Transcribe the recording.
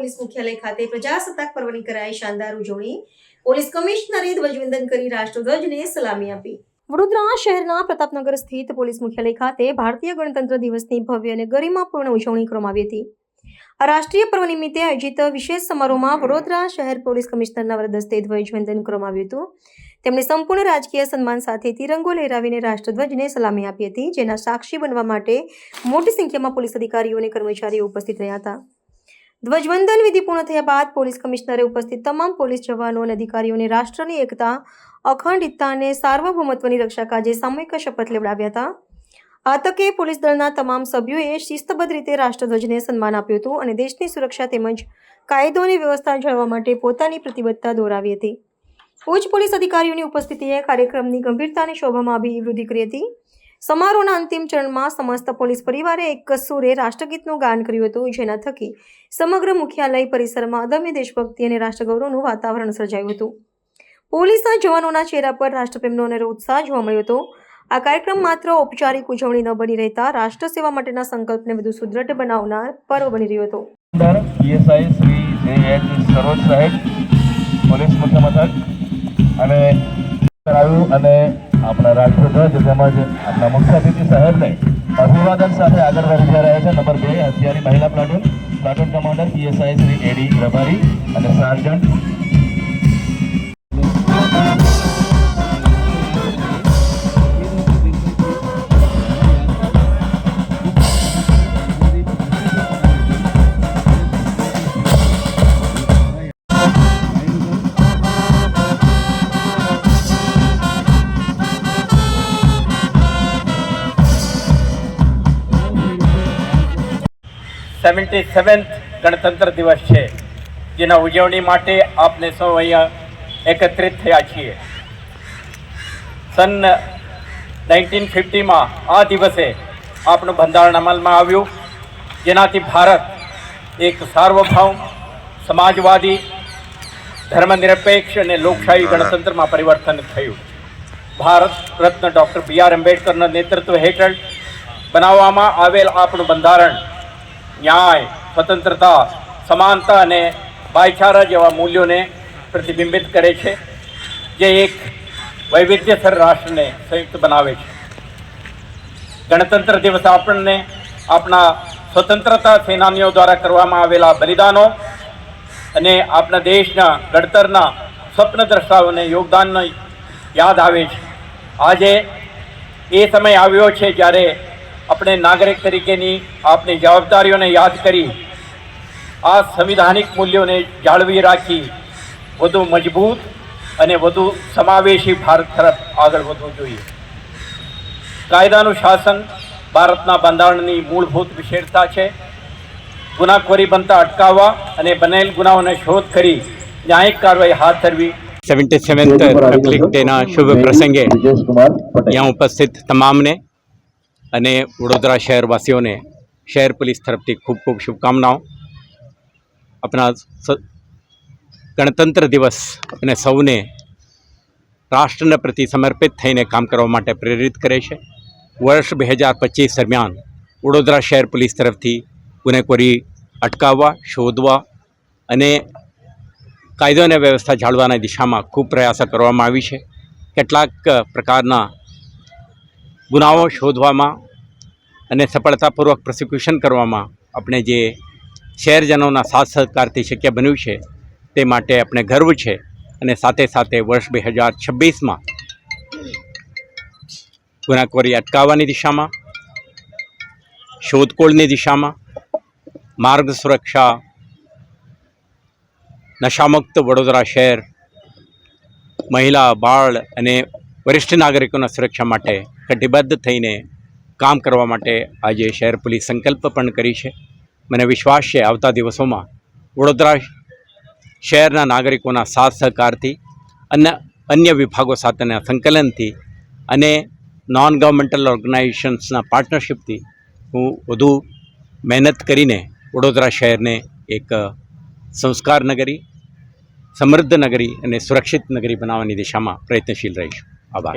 Police મુખ્યાલય ખાતે પ્રજાસત્તાક પર્વની કરાઈ શાનદાર ઉજવણી। પોલીસ કમિશનરે ધ્વજવંદન કરી રાષ્ટ્રધ્વજને સલામી આપી। વડોદરા શહેરના પ્રતાપનગર સ્થિત પોલીસ મુખ્યાલય ખાતે ભારતીય ગણતંત્ર દિવસની ભવ્ય અને ગરિમાપૂર્ણ ઉજવણી કરવામાં આવી હતી। આ રાષ્ટ્રીય પર્વ નિમિત્તે આયોજિત વિશેષ સમારોહમાં વડોદરા શહેર પોલીસ કમિશનરના વરદ હસ્તે ધ્વજવંદન કરવામાં આવ્યું હતું। તેમણે સંપૂર્ણ રાજકીય સન્માન સાથે તિરંગો લહેરાવીને રાષ્ટ્રધ્વજને સલામી આપી હતી, જેના સાક્ષી બનવા માટે મોટી સંખ્યામાં પોલીસ અધિકારીઓ અને કર્મચારીઓ ઉપસ્થિત રહ્યા હતા। ધ્વજવંદન વિધિ પૂર્ણ થયા બાદ પોલીસ કમિશનરે ઉપસ્થિત તમામ પોલીસ જવાનો અને અધિકારીઓને રાષ્ટ્રની એકતા, અખંડિતતા અને સાર્વભૌમત્વની રક્ષા કાજે સામૂહિક શપથ લેવડાવ્યા હતા। આ તકે પોલીસ દળના તમામ સભ્યોએ શિસ્તબદ્ધ રીતે રાષ્ટ્રધ્વજને સન્માન આપ્યું હતું અને દેશની સુરક્ષા તેમજ કાયદો અને વ્યવસ્થા જાળવવા માટે પોતાની પ્રતિબદ્ધતા દોહરાવી હતી। ઉચ્ચ પોલીસ અધિકારીઓની ઉપસ્થિતિએ કાર્યક્રમની ગંભીરતાની શોભામાં અભિવૃદ્ધિ કરી હતી। સમારોહના અંતિમ ચરણમાં સમસ્ત પોલીસ પરિવારે એક સુરે રાષ્ટ્રગીતનું ગાન કર્યું હતું, જેના થકી સમગ્ર મુખ્યાલય પરિસરમાં અદમ્ય દેશભક્તિ અને રાષ્ટ્રગૌરવનું વાતાવરણ સર્જાયું હતું। પોલીસના જવાનોના ચહેરા પર રાષ્ટ્રપ્રેમનો અનેરો ઉત્સાહ જોવા મળ્યો હતો। આ કાર્યક્રમ માત્ર ઔપચારિક ઉજવણી ન બની રહેતા રાષ્ટ્ર સેવા માટેના સંકલ્પને વધુ સુદૃઢ બનાવનાર પર્વ બની રહ્યો હતો। પીએસઆઈ શ્રી જે.એચ. સરોજ સાહેબ પોલીસ મુખ્ય મથક અને આપણા રાષ્ટ્રધ્વજ તેમજ આપણા મુખ્ય અતિથિ સાહેબને અભિવાદન સાથે આગળ વધી રહ્યા છે। નંબર 2 હથિયારી મહિલા પ્લાટૂન કમાન્ડર પીએસઆઈ શ્રી એડી પ્રભારી અને સાર્જન્ટ ગણતંત્ર દિવસ છે, જેના ઉજવણી માટે આપને સૌ અહીંયા એકત્રિત થયા છીએ। સન 1950માં આ દિવસે આપણું બંધારણ અમલમાં આવ્યું, જેનાથી ભારત એક સાર્વભૌમ, સમાજવાદી, ધર્મનિરપેક્ષ અને લોકશાહી ગણતંત્રમાં પરિવર્તન થયું। ભારત રત્ન ડૉક્ટર બી.આર. આંબેડકરના નેતૃત્વ હેઠળ બનાવવામાં આવેલ આપણું બંધારણ ન્યાય, સ્વતંત્રતા, સમાનતા અને ભાઈચારા જેવા મૂલ્યોને પ્રતિબિંબિત કરે છે, જે એક વૈવિધ્યસર રાષ્ટ્રને સંયુક્ત બનાવે છે। ગણતંત્ર દિવસ આપણને આપણા સ્વતંત્રતા સેનાનીઓ દ્વારા કરવામાં આવેલા બલિદાનો અને આપણા દેશના ઘડતરના સ્વપ્નદ્રષ્ટાઓને યોગદાનનો યાદ આવે છે। આજે એ સમય આવ્યો છે જ્યારે આપણે નાગરિક તરીકેની આપણી જવાબદારીઓને યાદ કરી આ સંવિધાનિક મૂલ્યોને જાળવી રાખી વધુ મજબૂત અને વધુ સમાવેશી ભારત તરફ આગળ વધવું જોઈએ। કાયદાનું શાસન ભારતના બંધારણની મૂળભૂત વિશેષતા છે। ગુનાખોરી બનતા અટકાવવા અને બનેલ ગુનાઓને શોધ કરી ન્યાયિક કાર્યવાહી હાથ ધરવી। 77th રિપબ્લિક ડેના શુભ પ્રસંગે यहाँ उपस्थित તમામને અને વડોદરા શહેરવાસીઓને શહેર પોલીસ તરફથી ખૂબ ખૂબ શુભકામનાઓ। આપણા ગણતંત્ર દિવસ અને સૌને રાષ્ટ્રના પ્રતિ સમર્પિત થઈને કામ કરવા માટે પ્રેરિત કરે છે। વર્ષ 2025 દરમિયાન વડોદરા શહેર પોલીસ તરફથી ગુનેખોરી અટકાવવા, શોધવા અને કાયદો અને વ્યવસ્થા જાળવવાની દિશામાં ખૂબ પ્રયાસો કરવામાં આવી છે। કેટલાક પ્રકારના ગુનાઓ શોધવામાં અને સફળતાપૂર્વક પ્રોસિક્યુશન કરવામાં આપણે જે શહેરજનોના સાથ સહકારથી શક્ય બન્યું છે, તે માટે આપણે ગર્વ છે। અને સાથે સાથે વર્ષ 2026માં ગુનાખોરી અટકાવવાની દિશામાં, શોધખોળની દિશામાં, માર્ગ સુરક્ષા, નશામુક્ત વડોદરા શહેર, મહિલા, બાળ અને વરિષ્ઠ નાગરિકોના સુરક્ષા માટે કટિબદ્ધ થઈને કામ કરવા માટે આજે શહેર પોલીસ સંકલ્પ પણ કરી છે। મને વિશ્વાસ છે આવતા દિવસોમાં વડોદરા શહેરના નાગરિકોના સાથ સહકારથી અને અન્ય વિભાગો સાથેના સંકલનથી અને નોન ગવર્મેન્ટલ ઓર્ગેનાઇઝેશન્સના પાર્ટનરશિપથી હું વધુ મહેનત કરીને વડોદરા શહેરને એક સંસ્કાર નગરી, સમૃદ્ધ નગરી અને સુરક્ષિત નગરી બનાવવાની દિશામાં પ્રયત્નશીલ રહીશું। આભાર।